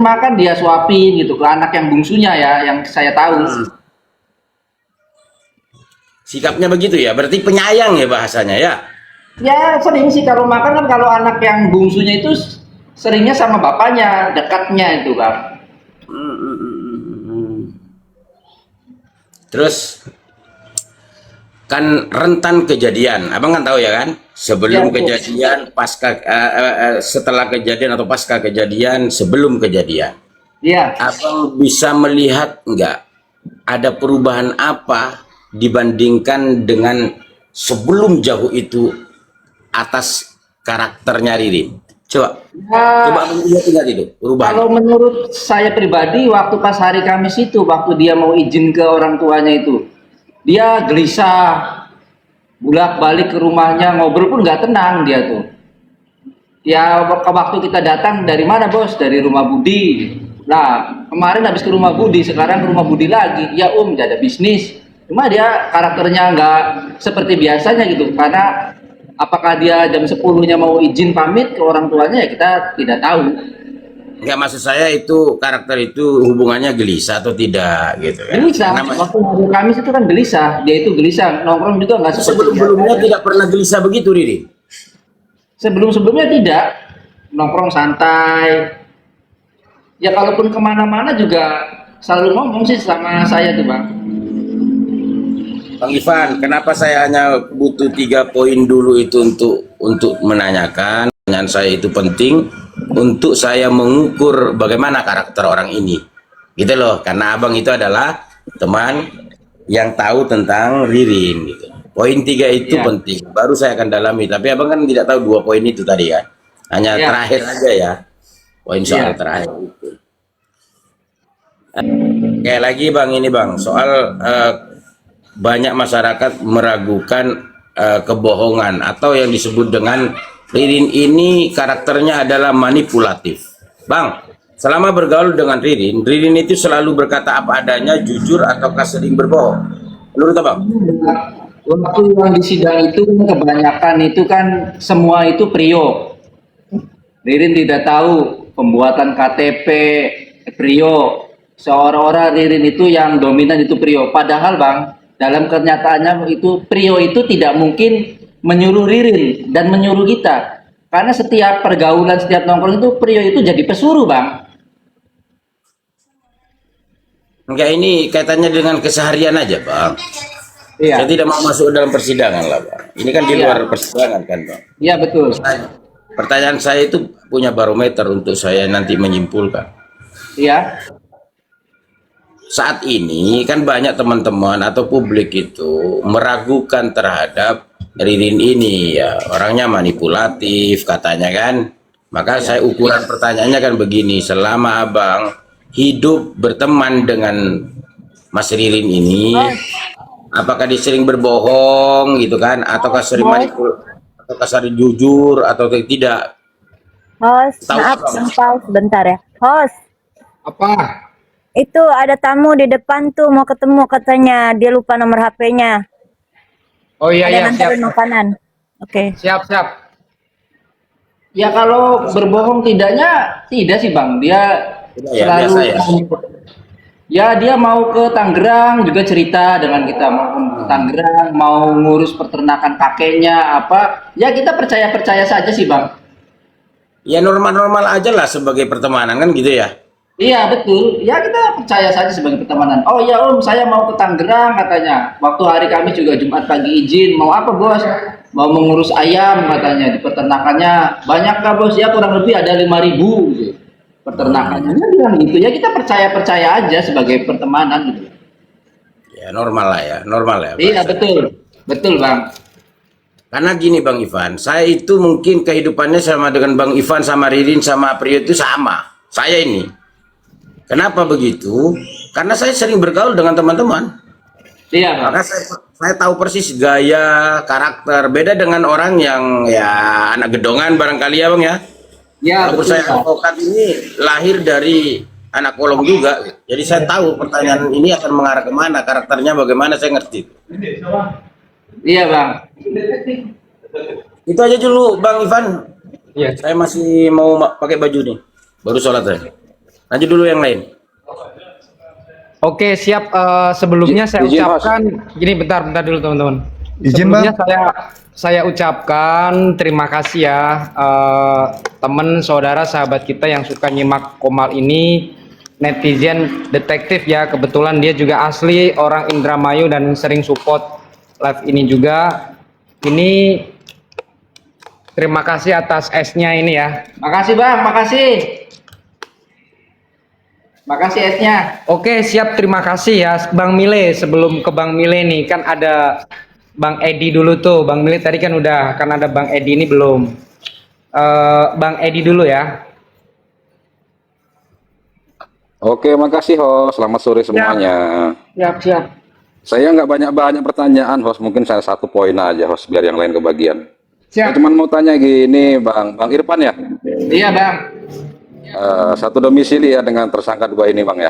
makan dia suapin gitu ke anak yang bungsunya ya, yang saya tahu. Sikapnya begitu ya, berarti penyayang ya bahasanya ya. Ya sering sih kalau makan kan, kalau anak yang bungsunya itu seringnya sama bapaknya, dekatnya itu Bang. Hmm, hmm, hmm, hmm, hmm. Terus kan rentan kejadian, abang kan tahu ya kan, Ya sebelum betul. kejadian, pasca, setelah kejadian atau pasca kejadian, sebelum kejadian, Iya. abang bisa melihat nggak ada perubahan apa dibandingkan dengan sebelum jauh itu atas karakternya Ririn? Coba, coba Ya, abang lihat nggak itu kalau perubahannya? menurut saya pribadi, waktu pas hari Kamis itu, waktu dia mau izin ke orang tuanya itu, dia gelisah, bolak-balik ke rumahnya, ngobrol pun nggak tenang dia tuh. Ya waktu kita datang, dari mana bos? Dari rumah Budi. Nah kemarin habis ke rumah Budi, sekarang ke rumah Budi lagi. Ya dia ada bisnis. Cuma dia karakternya nggak seperti biasanya gitu. Karena apakah dia jam 10-nya mau izin pamit ke orang tuanya, ya kita tidak tahu. Nggak, maksud saya itu karakter itu hubungannya gelisah atau tidak gitu kan? Gelisah, Karena waktu hari Kamis itu kan gelisah. Dia itu gelisah, nongkrong juga nggak seperti sebelum-sebelumnya biasanya. tidak pernah gelisah begitu, Riri. Sebelum-sebelumnya tidak, nongkrong santai. Ya kalaupun kemana-mana juga selalu ngomong sih sama saya tuh Bang. Bang Ivan, kenapa saya hanya butuh 3 poin dulu itu untuk menanyakan? Pertanyaan saya itu penting untuk saya mengukur bagaimana karakter orang ini. Gitu loh, karena abang itu adalah teman yang tahu tentang Ririn gitu. Poin 3 itu Iya, penting, baru saya akan dalami. Tapi abang kan tidak tahu 2 poin itu tadi ya. Hanya iya, terakhir aja ya, poin soal iya. terakhir itu. Kayak lagi bang, ini bang, soal banyak masyarakat meragukan kebohongan atau yang disebut dengan Ririn ini karakternya adalah manipulatif. Bang, selama bergaul dengan Ririn, Ririn itu selalu berkata apa adanya, jujur ataukah sering berbohong? Menurut abang? Waktu yang di sidang itu kan kebanyakan itu kan semua itu Prio. Ririn tidak tahu pembuatan KTP Prio. Seorang-orang Ririn itu yang dominan itu Prio. Padahal Bang, dalam kenyataannya itu Prio itu tidak mungkin menyuruh Ririn dan menyuruh kita. Karena setiap pergaulan, setiap nongkrong itu Prio itu jadi pesuruh Bang. Enggak, ini kaitannya dengan keseharian aja bang. Saya Iya, tidak mau masuk dalam persidangan lah bang. Ini kan di luar iya, persidangan kan bang. iya betul. Pertanyaan saya itu punya barometer untuk saya nanti menyimpulkan. Iya, Saat ini kan banyak teman-teman atau publik itu meragukan terhadap Ririn ini ya, orangnya manipulatif katanya kan. Maka iya. saya ukuran pertanyaannya kan begini, selama abang hidup berteman dengan Mas Ririn ini, apakah dia sering berbohong gitu kan, ataukah sering Host, ataukah sering jujur atau tidak? host, Tahu maaf, abang? pause sebentar ya. Host, Apa? itu ada tamu di depan tuh mau ketemu katanya. Dia lupa nomor HP-nya. Oh iya Ada iya, yang siap. nganterin makanan. Oke. Siap, siap. Ya kalau berbohong tidaknya tidak sih Bang. Dia Tidak ya, biasa selalu, ya. ya dia mau ke Tangerang juga cerita dengan kita, mau ke Tangerang, mau ngurus peternakan kakeknya apa. Ya kita percaya-percaya saja sih Bang. Ya normal-normal aja lah sebagai pertemanan kan gitu ya. Iya betul. Ya kita percaya saja sebagai pertemanan. Oh ya saya mau ke Tangerang katanya. Waktu hari Kamis juga Jumat pagi izin. Mau apa bos? Mau mengurus ayam katanya di peternakannya. Banyak kah bos? Ya kurang lebih ada 5.000 gitu. Peternakannya. Dia bilang gitu. Ya kita percaya-percaya aja sebagai pertemanan gitu. Ya normal lah ya, normal ya Iya bahasanya. betul. Betul bang. Karena gini Bang Ivan, saya itu mungkin kehidupannya sama dengan Bang Ivan sama Ririn sama Priyo itu sama. Saya ini. Kenapa begitu? Karena saya sering bergaul dengan teman-teman. Iya bang. Maka saya tahu persis gaya, karakter. Beda dengan orang yang ya anak gedongan barangkali ya Bang ya. Ya Walaupun betul saya bang. advokat ini lahir dari anak kolong juga. Jadi saya tahu pertanyaan ini akan mengarah kemana, karakternya bagaimana saya ngerti. Iya bang. Itu aja dulu Bang Ivan. Iya. Saya masih mau pakai baju nih. Baru sholat saya. Lanjut dulu yang lain. Oke, siap. Sebelumnya saya Izin, ucapkan, gini bentar dulu teman-teman. Izin, Sebelumnya saya ucapkan terima kasih ya teman, saudara, sahabat kita yang suka nyimak Komal ini, netizen detektif ya. Kebetulan dia juga asli orang Indramayu dan sering support live ini juga. Ini terima kasih atas esnya ini ya. Makasih Bang, makasih. Makasih esnya. Oke, siap, terima kasih ya Bang Mile. Sebelum ke Bang Mile nih, kan ada Bang Edi dulu tuh. Bang Mile tadi kan udah, kan ada Bang Edi ini belum. Bang Edi dulu ya. Oke, makasih host. Selamat sore semuanya. Siap. Saya nggak banyak pertanyaan host. Mungkin saya satu poin aja host, biar yang lain kebagian. Saya Siap. cuma mau tanya gini, Bang Irfan ya. Iya Bang. Satu domisili ya dengan tersangka dua ini, Bang ya.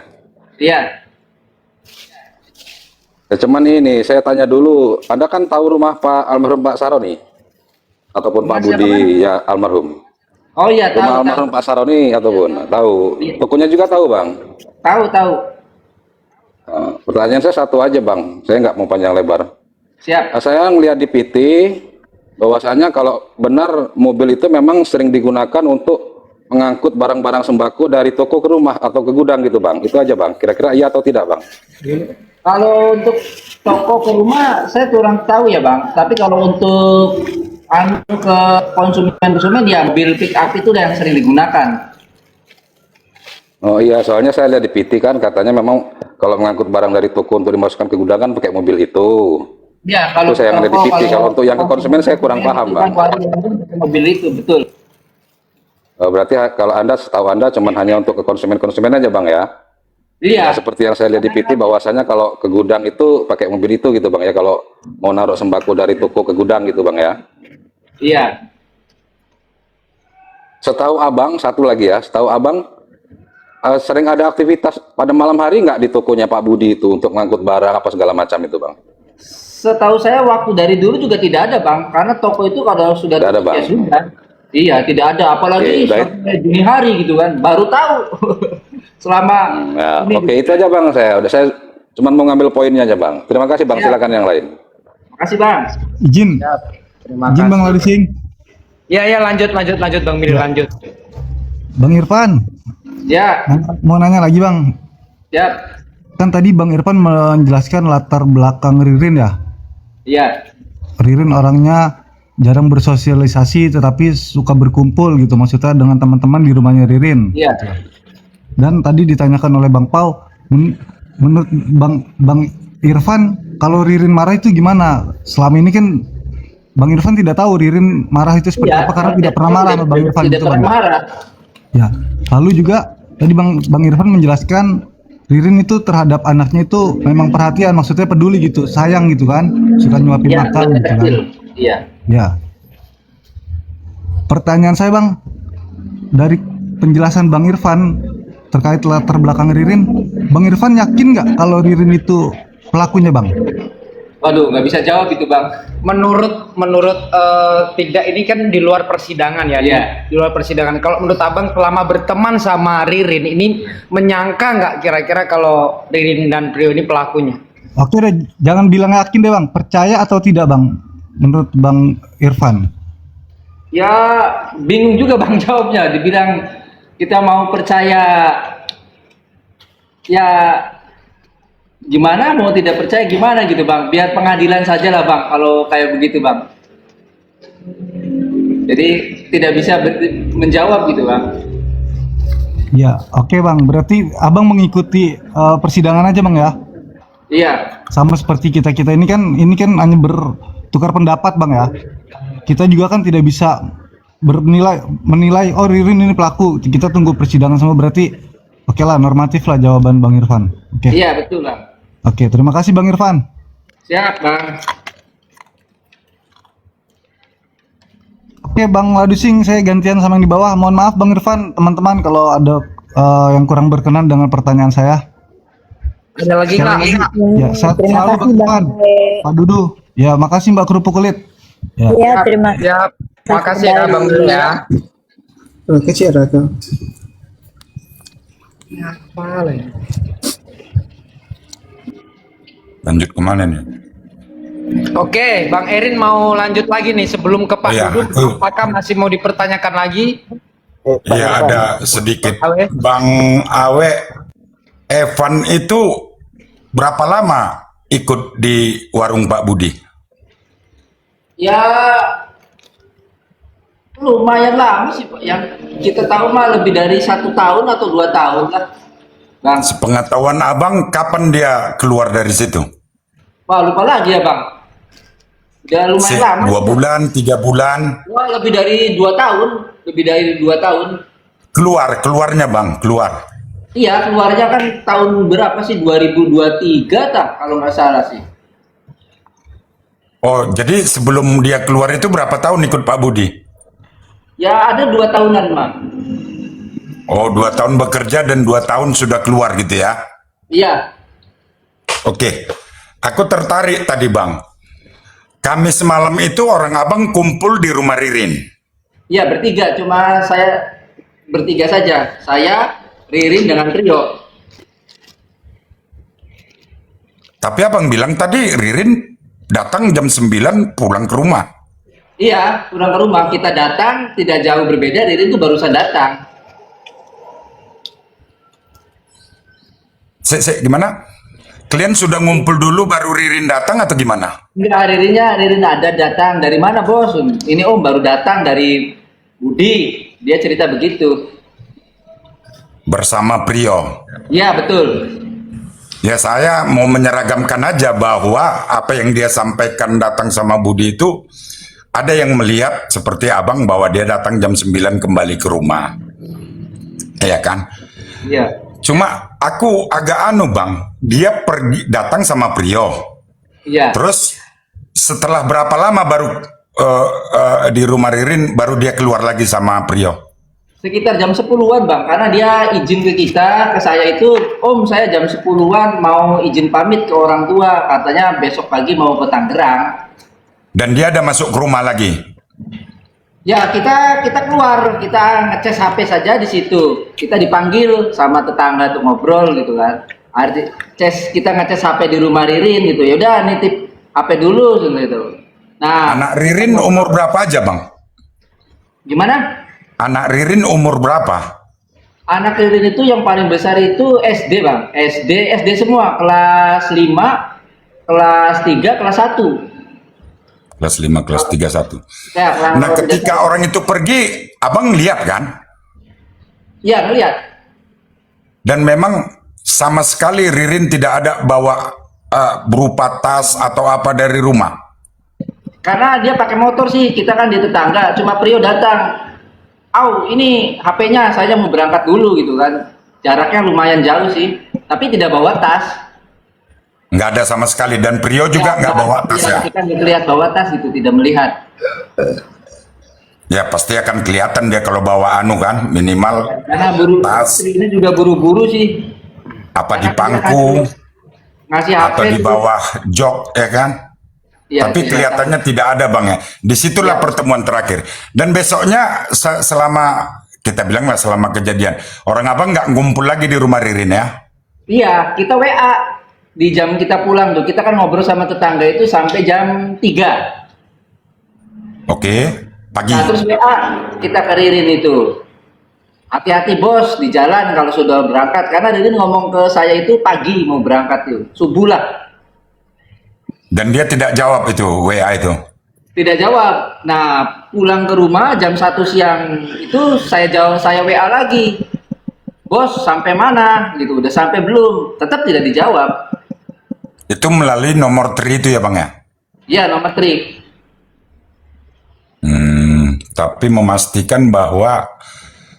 Iya. Ya, cuman ini saya tanya dulu, Anda kan tahu rumah almarhum Pak Saroni ataupun Pak Siapa, Budi ya almarhum. Oh iya Rumah tahu. almarhum Pak Saroni ataupun tahu. Tokonya juga tahu, Bang. Tahu. Pertanyaan saya satu aja, Bang. Saya nggak mau panjang lebar. Siap. Saya ngelihat di PT bahwasanya kalau benar mobil itu memang sering digunakan untuk mengangkut barang-barang sembako dari toko ke rumah atau ke gudang gitu, Bang. Itu aja, Bang. Kira-kira iya atau tidak, Bang? Kalau untuk toko ke rumah saya kurang tahu ya Bang. Tapi kalau untuk ke konsumen ya mobil pick up itu yang sering digunakan. Oh iya, soalnya saya lihat di PT kan katanya memang kalau mengangkut barang dari toko untuk dimasukkan ke gudang kan pakai mobil itu. Ya kalau Itu saya ngeliat di toko, PT. Kalau untuk yang ke konsumen saya kurang paham, Bang. Mobil itu betul. Berarti kalau Anda, setahu Anda cuma hanya untuk ke konsumen aja, Bang ya? Iya. Ya, seperti yang saya lihat di PT bahwasanya kalau ke gudang itu pakai mobil itu gitu, Bang ya, kalau mau naruh sembako dari toko ke gudang gitu, Bang ya. Iya. Setahu Abang, satu lagi ya, setahu Abang sering ada aktivitas pada malam hari nggak di tokonya Pak Budi itu untuk ngangkut barang apa segala macam itu, Bang? Setahu saya waktu dari dulu juga tidak ada Bang, karena toko itu kalau sudah Tidak ada, tutup, ya Bang. sudah. Iya, tidak ada, apalagi Oke, baik. sampai dini hari gitu kan, baru tahu. Selama Nah, ini. oke, itu aja, Bang. Saya cuma mau ngambil poinnya aja, Bang. Terima kasih, Bang. Ya. Silakan yang lain. Makasih Bang. Izin, Terima izin Bang kasih. Ladusing. Ya, lanjut Bang Mile, lanjut. Bang Irfan, Ya, mau nanya lagi Bang. ya, Kan tadi Bang Irfan menjelaskan latar belakang Ririn ya. iya, Ririn orangnya jarang bersosialisasi tetapi suka berkumpul gitu, maksudnya dengan teman-teman di rumahnya Ririn. iya. Dan tadi ditanyakan oleh Bang Pau, menurut Bang Irfan, kalau Ririn marah itu gimana? Selama ini kan Bang Irfan tidak tahu Ririn marah itu seperti Iya, apa karena tidak pernah marah sama Bang Irfan tidak gitu, pernah Bang. marah. Ya, lalu juga tadi Bang Irfan menjelaskan Ririn itu terhadap anaknya itu memang perhatian, maksudnya peduli gitu, sayang gitu kan, suka nyuapin Iya, makan gitu kan. betul. Iya. Ya. Pertanyaan saya Bang, dari penjelasan Bang Irfan terkait latar belakang Ririn, Bang Irfan yakin nggak kalau Ririn itu pelakunya Bang? Waduh, nggak bisa jawab itu Bang. Menurut tidak, ini kan di luar persidangan ya. Iya. Di luar persidangan. Kalau menurut Abang selama berteman sama Ririn ini menyangka nggak kira-kira kalau Ririn dan Prio ini pelakunya? Oke deh, jangan bilang yakin deh Bang, percaya atau tidak Bang? Menurut Bang Irfan? Ya, bingung juga Bang jawabnya. Dibilang kita mau percaya, ya gimana, mau tidak percaya gimana gitu Bang. Biar pengadilan saja lah Bang kalau kayak begitu Bang. Jadi tidak bisa menjawab gitu Bang. Ya, oke Bang. Berarti Abang mengikuti persidangan aja Bang ya? Iya. Sama seperti kita ini kan hanya bertukar pendapat Bang ya. Kita juga kan tidak bisa menilai oh Ririn ini pelaku. Kita tunggu persidangan sama, berarti oke lah, normatif lah jawaban Bang Irfan. Oke. Iya betul Bang. Oke, terima kasih Bang Irfan. Siap Bang. Oke Bang Ladusing, saya gantian sama yang di bawah. Mohon maaf Bang Irfan, teman-teman kalau ada yang kurang berkenan dengan pertanyaan saya. Ada lagi nggak? Ya, sehat Terima selalu kasih Bang Irfan. Bang. Pak Dudu. Ya, makasih Mbak Kerupuk Kulit. Ya. Ya, terima kasih. Ya, makasih ya Bang Mile ya. Terima kasih Raka. Apa lagi? Lanjut kemana nih? Oke, Bang Erin mau lanjut lagi nih sebelum ke Pak Iya, Dudung. Apakah masih mau dipertanyakan lagi? Iya, ada sedikit. Awe. Bang Awe, Evan itu berapa lama ikut di warung Pak Budi? Ya lumayan lama sih Pak. Yang kita tahu mah lebih dari 1 tahun atau 2 tahun lah, Bang. Sepengetahuan abang, kapan dia keluar dari situ? Wah, lupa lagi ya Bang. Udah lumayan lama. 2 bulan, 3 bulan? Wah, lebih dari 2 tahun. Lebih dari 2 tahun. Keluarnya bang, keluar. Iya, keluarnya kan tahun berapa sih? 2023 tak kalau nggak salah sih. Oh, jadi sebelum dia keluar itu berapa tahun ikut Pak Budi? Ya ada 2 tahunan Bang. Oh, 2 tahun bekerja dan 2 tahun sudah keluar gitu ya? Iya. Oke, aku tertarik tadi bang. Kamis malam itu orang abang kumpul di rumah Ririn. Iya bertiga, cuma saya bertiga saja. Saya, Ririn dengan Trio. Tapi abang bilang tadi Ririn datang jam 9 pulang ke rumah. Iya, pulang ke rumah. Kita datang, tidak jauh berbeda. Ririn itu barusan datang. Gimana? Kalian sudah ngumpul dulu baru Ririn datang atau gimana? Enggak, Ririn ada datang. Dari mana bos? Ini om baru datang dari Budi. Dia cerita begitu. Bersama Prio. Iya, betul. Ya saya mau menyeragamkan aja bahwa apa yang dia sampaikan datang sama Budi itu ada yang melihat seperti abang bahwa dia datang jam 9 kembali ke rumah. Ya kan? Iya. Cuma aku agak anu bang, dia pergi datang sama Prio. Iya. Terus setelah berapa lama baru di rumah Ririn baru dia keluar lagi sama Prio? Sekitar jam 10-an Bang, karena dia izin ke kita, ke saya itu, Om saya jam 10-an mau izin pamit ke orang tua, katanya besok pagi mau ke Tangerang. Dan dia ada masuk ke rumah lagi? Ya kita keluar, kita ngecas HP saja di situ. Kita dipanggil sama tetangga untuk ngobrol gitu kan. Kita ngecas HP di rumah Ririn gitu. Ya udah nitip HP dulu gitu. Nah, Anak Ririn umur berapa aja bang? gimana? Anak Ririn umur berapa? Anak Ririn itu yang paling besar itu SD Bang. SD semua, kelas 5, kelas 3, kelas 1. Kelas 5, kelas 31. Ya, Nah ketika orang itu pergi, abang lihat kan? Iya, ngeliat. Dan memang sama sekali Ririn tidak ada bawa berupa tas atau apa dari rumah. Karena dia pakai motor sih, kita kan di tetangga. Cuma Prio datang. Ini HP-nya, saya mau berangkat dulu gitu kan. Jaraknya lumayan jauh sih, tapi tidak bawa tas. Nggak ada sama sekali. Dan Prio juga nggak bawa tas ya? Kita nggak lihat bawa tas gitu, tidak melihat. Ya pasti akan kelihatan dia kalau bawa anu kan, minimal Karena tas. ini juga buru-buru sih. Apa di pangku, Ngasih HP atau di itu. bawah jok ya kan? Iya, Tapi iya. kelihatannya tidak ada bang ya. Disitulah pertemuan terakhir. Dan besoknya selama kita bilang lah selama kejadian, orang abang nggak ngumpul lagi di rumah Ririn ya? Iya, kita WA di jam kita pulang tuh. Kita kan ngobrol sama tetangga itu sampai jam 3. Oke, pagi. Nah, terus WA kita ke Ririn itu. Hati-hati bos di jalan kalau sudah berangkat. Karena Ririn ngomong ke saya itu pagi mau berangkat tuh, subuh lah. Dan dia tidak jawab itu WA itu. Tidak jawab. Nah, pulang ke rumah jam 1 siang itu saya WA lagi. Bos, sampai mana? Gitu, udah sampai belum? Tetap tidak dijawab. Itu melalui nomor tri itu ya bang ya? Iya, nomor trik. Tapi memastikan bahwa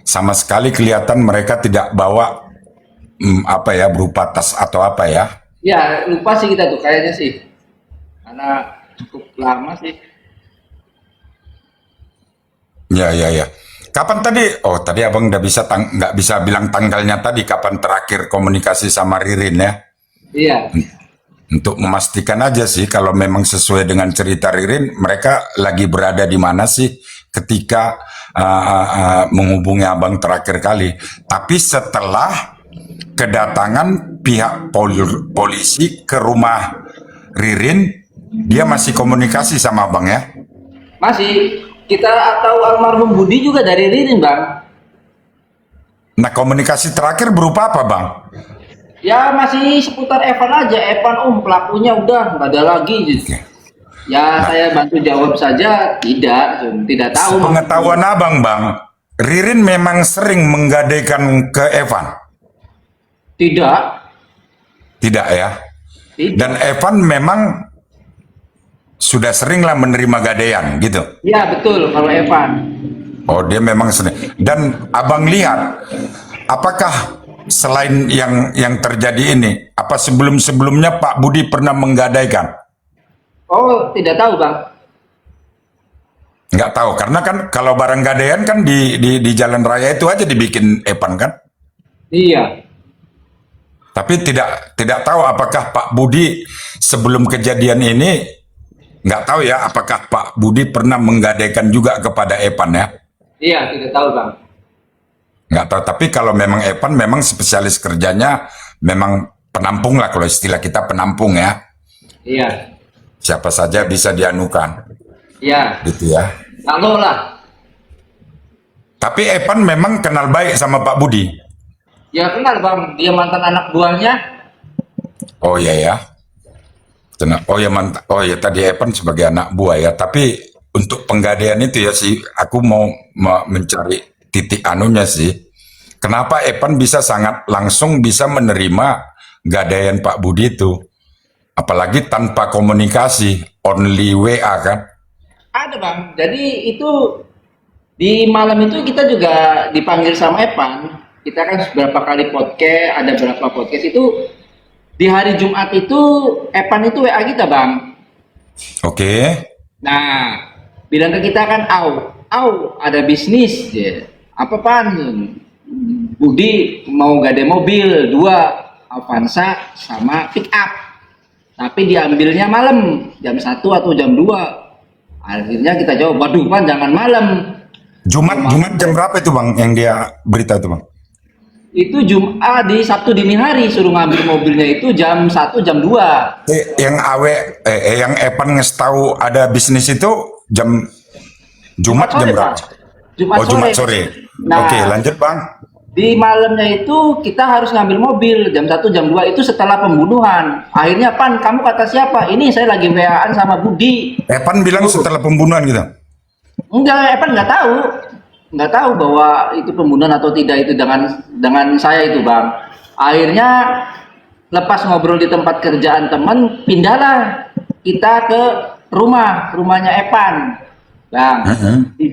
sama sekali kelihatan mereka tidak bawa apa ya berupa tas atau apa ya? Ya, lupa sih kita tuh kayaknya sih. Karena cukup lama sih. Ya. Kapan tadi? Oh tadi abang nggak bisa bilang tanggalnya tadi. Kapan terakhir komunikasi sama Ririn ya? Iya. Untuk memastikan aja sih kalau memang sesuai dengan cerita Ririn, mereka lagi berada di mana sih ketika menghubungi abang terakhir kali. Tapi setelah kedatangan pihak polisi ke rumah Ririn, dia masih komunikasi sama abang ya? Masih, kita tahu almarhum Budi juga dari Ririn bang. Nah, komunikasi terakhir berupa apa bang? Ya masih seputar Evan aja. Evan pelakunya udah nggak ada lagi. Ya saya bantu jawab saja, tidak tahu. Pengetahuan abang bang, Ririn memang sering menggadaikan ke Evan? Tidak. Tidak ya? Tidak. Dan Evan memang sudah seringlah menerima gadaian gitu? Ya betul kalau Evan. Oh, dia memang sering. Dan abang lihat, apakah selain yang terjadi ini, apa sebelum-sebelumnya Pak Budi pernah menggadaikan? Oh tidak tahu bang. Nggak tahu, karena kan kalau barang gadaian kan di jalan raya itu aja dibikin Evan kan? Iya. Tapi tidak tahu apakah Pak Budi sebelum kejadian ini, nggak tahu ya apakah Pak Budi pernah menggadaikan juga kepada Evan ya? Iya tidak tahu bang. Nggak tahu, tapi kalau memang Evan memang spesialis kerjanya memang penampung lah, kalau istilah kita penampung ya. Iya. Siapa saja bisa dianukan. Iya. Gitu ya. Kalau lah. Tapi Evan memang kenal baik sama Pak Budi. Ya kenal bang, dia mantan anak buahnya. Oh iya ya. Oh ya oh ya, tadi Evan sebagai anak buah ya. Tapi untuk penggadaian itu ya sih, aku mau mencari titik anunya sih. Kenapa Evan bisa sangat langsung bisa menerima gadaian Pak Budi itu? Apalagi tanpa komunikasi, only WA kan? Ada bang, jadi itu di malam itu kita juga dipanggil sama Evan. Kita kan beberapa kali podcast, ada beberapa podcast itu di hari Jumat itu Evan itu WA kita bang. Oke. Nah, bilang ke kita kan, ada bisnis ya. Apa pan? Budi mau gade mobil 2 Avanza sama pick up. Tapi diambilnya malam jam 1 atau jam 2. Akhirnya kita jawab, waduh pan jangan malam. Jumat jam berapa itu bang yang dia berita itu bang? Itu Jumat di Sabtu dini hari suruh ngambil mobilnya itu jam 1 jam 2. Yang Evan tahu ada bisnis itu jam Jumat jam berapa? Jumat sore. Nah, Oke, lanjut bang. Di malamnya itu kita harus ngambil mobil jam 1 jam 2 itu setelah pembunuhan. Akhirnya pan kamu kata siapa? Ini saya lagi WA-an sama Budi. Evan bilang setelah pembunuhan gitu. Enggak, Evan nggak tahu bahwa itu pembunuhan atau tidak itu dengan saya itu bang. Akhirnya lepas ngobrol di tempat kerjaan teman, pindahlah kita ke rumahnya Evan, bang. Di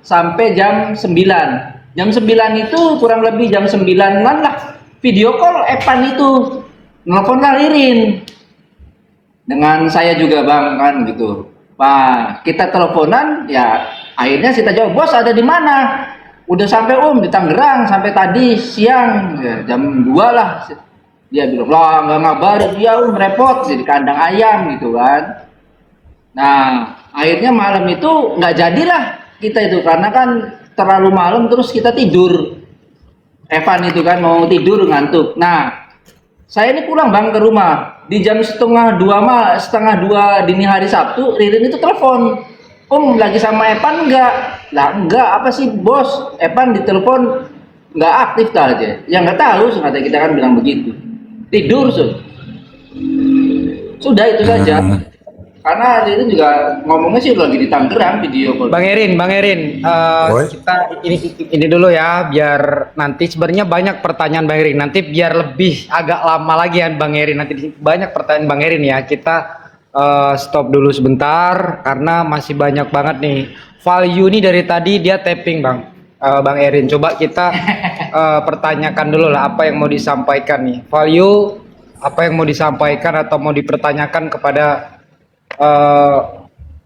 sampai jam 9. Jam 9 itu kurang lebih jam 9-an lah video call Evan itu nelfon Ririn dengan saya juga bang kan gitu. Pak kita teleponan ya, akhirnya kita jawab, bos ada di mana? Udah sampai di Tangerang sampai tadi siang ya, jam 2 lah. Dia bilang lah nggak ngabarin, dia repot di kandang ayam gitu kan. Nah akhirnya malam itu nggak jadilah kita itu karena kan terlalu malam, terus kita tidur. Evan itu kan mau tidur ngantuk. Nah, saya ini pulang bang ke rumah di jam setengah 2 dini hari Sabtu. Ririn itu telepon, lagi sama Evan enggak? Lah enggak, apa sih bos? Evan ditelepon nggak aktif aja. Ya nggak tahu, kata kita kan bilang begitu. Tidur sudah itu saja. Karena itu juga ngomongnya sih lagi di Tangerang video call. Bang Erin, kita ini dulu ya, biar nanti sebenarnya banyak pertanyaan Bang Erin. Nanti biar lebih agak lama lagi ya Bang Erin. Nanti banyak pertanyaan Bang Erin ya. Kita stop dulu sebentar karena masih banyak banget nih. Value ini dari tadi dia tapping Bang Erin. Coba kita pertanyakan dulu lah apa yang mau disampaikan nih. Value apa yang mau disampaikan atau mau dipertanyakan kepada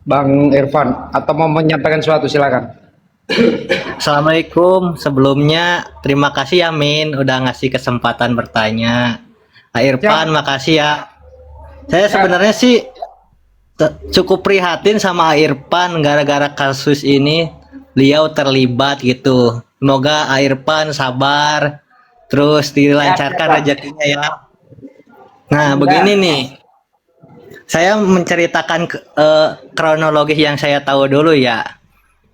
Bang Irfan atau mau menyampaikan sesuatu, silakan. Assalamualaikum. Sebelumnya terima kasih ya Min udah ngasih kesempatan bertanya. Irfan makasih ya. Saya sebenarnya sih cukup prihatin sama Irfan gara-gara kasus ini. Beliau terlibat gitu. Semoga Irfan sabar terus dilancarkan Ya, ya, rezekinya ya. Nah, begini nih. Saya menceritakan kronologis yang saya tahu dulu ya.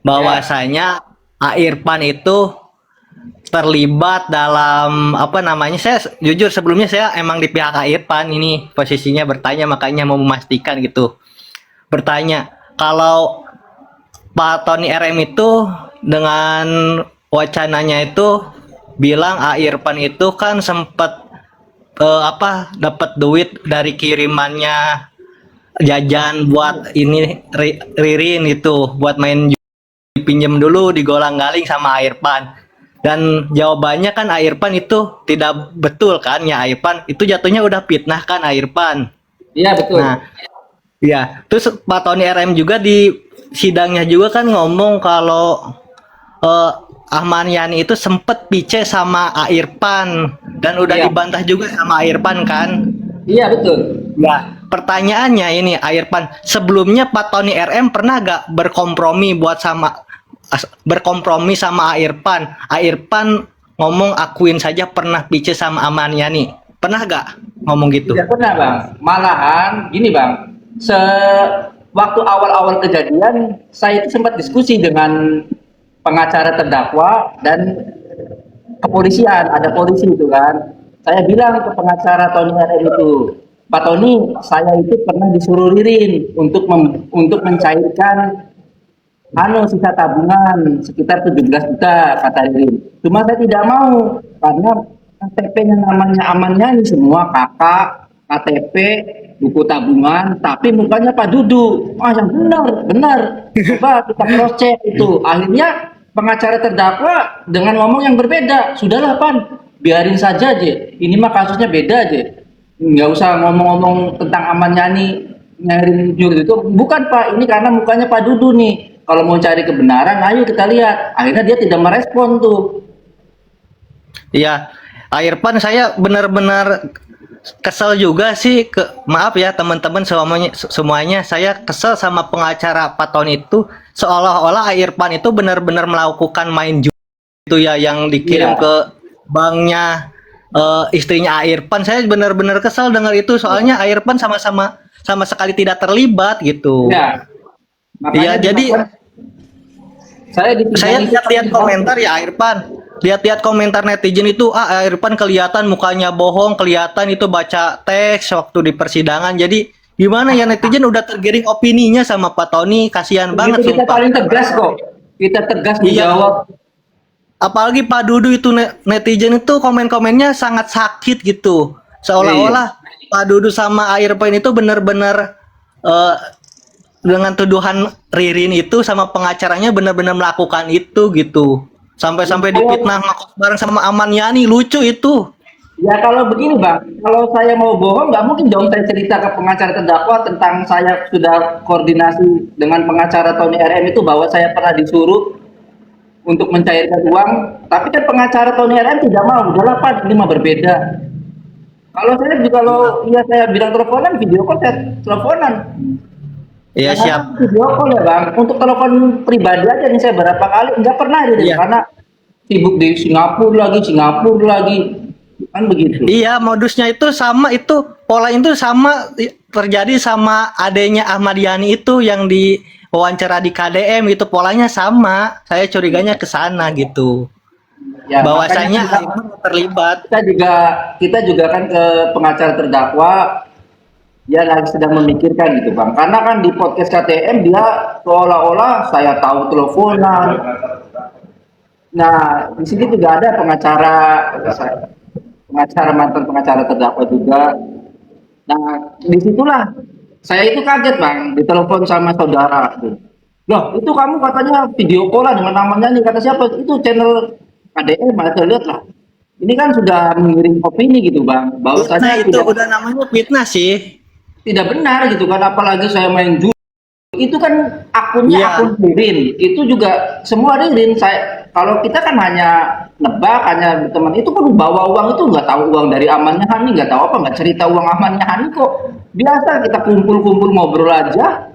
Bahwasanya Irfan itu terlibat dalam apa namanya, saya jujur sebelumnya saya emang di pihak Irfan ini posisinya bertanya, makanya mau memastikan gitu. Bertanya, kalau Pak Tony RM itu dengan wacananya itu bilang Irfan itu kan sempat dapat duit dari kirimannya jajan buat ini Ririn itu buat main pinjem dulu di Golang-Galing sama Irfan. Dan jawabannya kan Irfan itu tidak betul kan ya, Irfan itu jatuhnya udah fitnah kan Irfan. Iya betul. Nah, ya, terus Pak Tony RM juga di sidangnya juga kan ngomong kalau Ahmad Yani itu sempet pice sama Irfan dan udah Iya. dibantah juga sama Irfan kan. Iya betul. Ya, pertanyaannya ini Irfan, sebelumnya Pak Tony RM pernah gak berkompromi sama Irfan? Irfan ngomong akuin saja pernah pice sama Ahmad Yani. Pernah gak ngomong gitu? Tidak pernah bang. Malahan gini bang. Waktu awal-awal kejadian saya itu sempat diskusi dengan pengacara terdakwa dan kepolisian. Ada polisi itu kan. Saya bilang ke pengacara Tony RM itu, Pak Tony, saya itu pernah disuruh Ririn untuk mencairkan sisa tabungan sekitar 17 juta kata Ririn. Cuma saya tidak mau karena KTP-nya namanya amannya ini semua kakak, KTP, buku tabungan, tapi mukanya Pak Dudu. Yang benar. Coba kita cross check itu. Akhirnya pengacara terdakwa dengan ngomong yang berbeda. Sudahlah Pan, biarin saja aja. Ini mah kasusnya beda aja. Nggak usah ngomong-ngomong tentang Ahmad Yani nyari jujur itu. Bukan Pak, ini karena mukanya Pak Dudu nih. Kalau mau cari kebenaran, ayo kita lihat. Akhirnya dia tidak merespon tuh. Iya, Irfan saya benar-benar kesel juga sih, maaf ya teman-teman semuanya saya kesel sama pengacara Pak Tony itu, seolah-olah Irfan itu benar-benar melakukan main judi itu ya, yang dikirim ke banknya istrinya Irfan. Saya benar-benar kesel dengar itu, soalnya Irfan sama sekali tidak terlibat gitu. Ya. Iya, jadi saya lihat komentar ya Irfan, lihat komentar netizen itu, Irfan kelihatan mukanya bohong, kelihatan itu baca teks waktu di persidangan. Jadi gimana ya, netizen udah tergiring opininya sama Pak Tony, kasihan banget. Kita paling tegas kok, kita tegas menjawab. Apalagi Pak Dudu itu, netizen itu komen-komennya sangat sakit gitu, seolah-olah Pak Dudu sama Irfan itu benar-benar dengan tuduhan Ririn itu sama pengacaranya benar-benar melakukan itu gitu. Sampai-sampai difitnah ngakos bareng sama Ahmad Yani, lucu itu. Ya kalau begini Bang, kalau saya mau bohong nggak mungkin dong saya cerita ke pengacara terdakwa tentang saya sudah koordinasi dengan pengacara Tony RM itu bahwa saya pernah disuruh untuk mencairkan uang, tapi kan pengacara Tony RM tidak mau. Udahlah Pak, ini mah berbeda. Kalau saya juga saya bilang teleponan, video call saya teleponan. Iya siap. Video call ya Bang, untuk telepon pribadi aja nih saya berapa kali nggak pernah karena sibuk di Singapura lagi kan begitu. Iya, modusnya itu sama, itu pola itu sama terjadi sama adanya Ahmad Yani itu yang di wawancara di KDM, itu polanya sama. Saya curiganya ke sana gitu. Ya, bahwasanya terlibat. Kita juga kan ke pengacara terdakwa, dia lagi sedang memikirkan gitu Bang, karena kan di podcast KTM dia seolah-olah saya tahu teleponan. Nah di sini juga ada mantan pengacara terdakwa juga. Nah disitulah saya itu kaget Bang, ditelepon sama saudara tuh. Loh itu kamu katanya video call dengan namanya nih, kata siapa? Itu channel KDM, saya lihat lah. Ini kan sudah mengirim opini gitu Bang, bahwasanya itu udah namanya fitnah sih. Tidak benar gitu kan, apalagi saya main judi itu kan akunnya akun Ririn, itu juga semua Ririn. Kalau kita kan hanya nebak, hanya teman itu kan bawa uang, itu nggak tahu uang dari amannya Hani, nggak tahu apa, nggak cerita uang amannya Hani kok. Biasa kita kumpul-kumpul ngobrol aja,